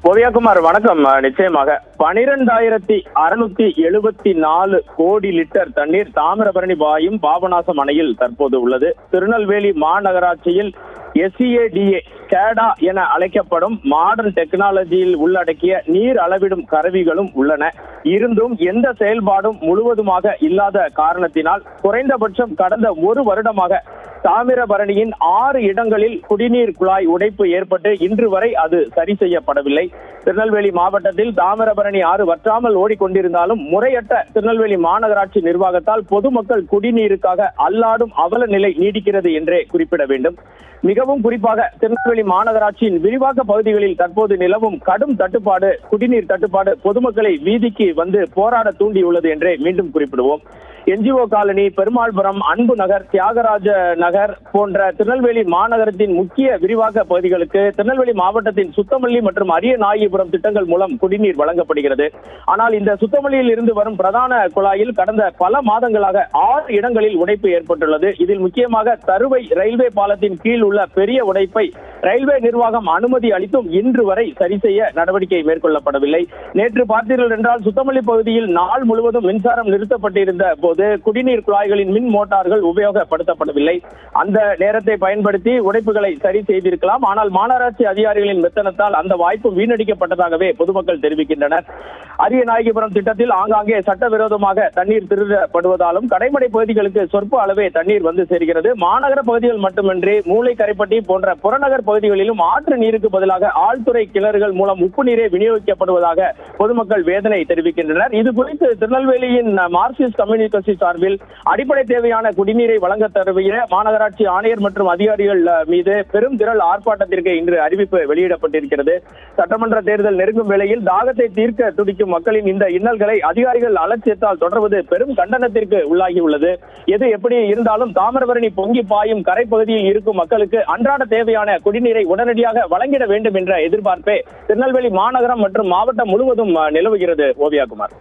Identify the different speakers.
Speaker 1: ஓவியாகுமார் வணக்கம். நிச்சயமாக 12,674 கோடி லிட்டர் தண்ணீர் தாமிரபரணி பாயும் பாபநாசம் அணையில் தற்போது உள்ளது. திருநெல்வேலி மாநகராட்சியில் SCADA கேடா என அழைக்கப்படும் மாடர்ன் டெக்னாலஜியில் உள்ளடக்கிய நீர் அளவிடும் கருவிகளும் உள்ளன. இருந்தும் எந்த செயல்பாடும் முழுவதுமாக இல்லாத காரணத்தினால் குறைந்தபட்சம் கடந்த ஒரு வருடமாக தாமிரபரணியின் 6 இடங்களில் குடிநீர் குழாய் உடைப்பு ஏற்பட்டு இன்று வரை அது சரி செய்யப்படவில்லை. திருநெல்வேலி மாவட்டத்தில் தாமிரபரணி ஆறு வற்றாமல் ஓடிக்கொண்டிருந்தாலும் முறையற்ற திருநெல்வேலி மாநகராட்சி நிர்வாகத்தால் பொதுமக்கள் குடிநீருக்காக அல்லாடும் அவல நிலை நீடிக்கிறது என்றே குறிப்பிட வேண்டும். மிகவும் குறிப்பாக திருநெல்வேலி மாநகராட்சியின் விரிவாக்க பகுதிகளில் தற்போது நிலவும் கடும் தட்டுப்பாடு, குடிநீர் தட்டுப்பாடு பொதுமக்களை வீதிக்கு வந்து போராட தூண்டியுள்ளது என்றே மீண்டும் குறிப்பிடுவோம். NGO காலனி, பெருமாள்புரம், அன்பு நகர், தியாகராஜ நகர் போன்ற திருநெல்வேலி மாநகரத்தின் முக்கிய விரிவாக்க பகுதிகளுக்கு திருநெல்வேலி மாவட்டத்தின் சுத்தமல்லி மற்றும் அரியநாயகிபுரம் திட்டங்கள் மூலம் குடிநீர் வழங்கப்படுகிறது. ஆனால் இந்த சுத்தமல்லியில் இருந்து வரும் பிரதான குழாயில் கடந்த பல மாதங்களாக 6 இடங்களில் உடைப்பு ஏற்பட்டுள்ளது. இதில் முக்கியமாக தருவை ரயில்வே பாலத்தின் கீழ் உள்ள பெரிய உடைப்பை ரயில்வே நிர்வாகம் அனுமதி அளித்தும் இன்று வரை சரி செய்ய நடவடிக்கை மேற்கொள்ளப்படவில்லை. நேற்று பார்த்தீர்கள் என்றால் சுத்தமல்லி பகுதியில் நாள் முழுவதும் மின்சாரம் நிறுத்தப்பட்டிருந்த போது குடிநீர் குழாய்களின் மின் மோட்டார்கள் உபயோகப்படுத்தப்படவில்லை. அந்த நேரத்தை பயன்படுத்தி உடைப்புகளை சரி செய்திருக்கலாம். ஆனால் மாநகராட்சி அதிகாரிகளின் மெத்தனத்தால் அந்த வாய்ப்பு வீணடிக்கப்பட்டதாகவே பொதுமக்கள் தெரிவிக்கின்றனர். அரியநாயகிபுரம் திட்டத்தில் ஆங்காங்கே சட்டவிரோதமாக தண்ணீர் திருடப்படுவதாலும் கடைமடை பகுதிகளுக்கு சொற்ப அளவே தண்ணீர் வந்து சேர்கிறது. மாநகர பகுதிகள் மட்டுமின்றி மூளைக்கரைப்பட்டி போன்ற புறநகர் பகுதிகளிலும் ஆற்று நீருக்கு பதிலாக ஆழ்துறை கிணறுகள் மூலம் உப்பு நீரே விநியோகிக்கப்படுவதாக பொதுமக்கள் வேதனை தெரிவிக்கின்றனர். இது குறித்து திருநெல்வேலியின் மார்க்சிஸ்ட் கம்யூனிஸ்ட் கட்சி சார்பில் அடிப்படை தேவையான குடிநீரை வழங்க தருவிய மாநகராட்சி ஆணையர் மற்றும் அதிகாரிகள் மீது பெரும் திரள் ஆர்ப்பாட்டத்திற்கு இன்று அறிவிப்பு வெளியிடப்பட்டிருக்கிறது. சட்டமன்ற தேர்தல் நெருங்கும் வேளையில் தாகத்தை தீர்க்க துடிக்கும் மக்களின் இந்த இன்னல்களை அதிகாரிகள் அலட்சியத்தால் தொடர்வது பெரும் கண்டனத்திற்கு உள்ளாகியுள்ளது. எது எப்படி இருந்தாலும் தாமிரபரணி பொங்கி பாயும் கரை பகுதியில் இருக்கும் மக்களுக்கு அன்றாட தேவையான குடிநீரை உடனடியாக வழங்கிட வேண்டும் என்ற எதிர்பார்ப்பே திருநெல்வேலி மாநகரம் மற்றும் மாவட்டம் முழுவதும் நிலவுகிறது. ஓவியாகுமார்.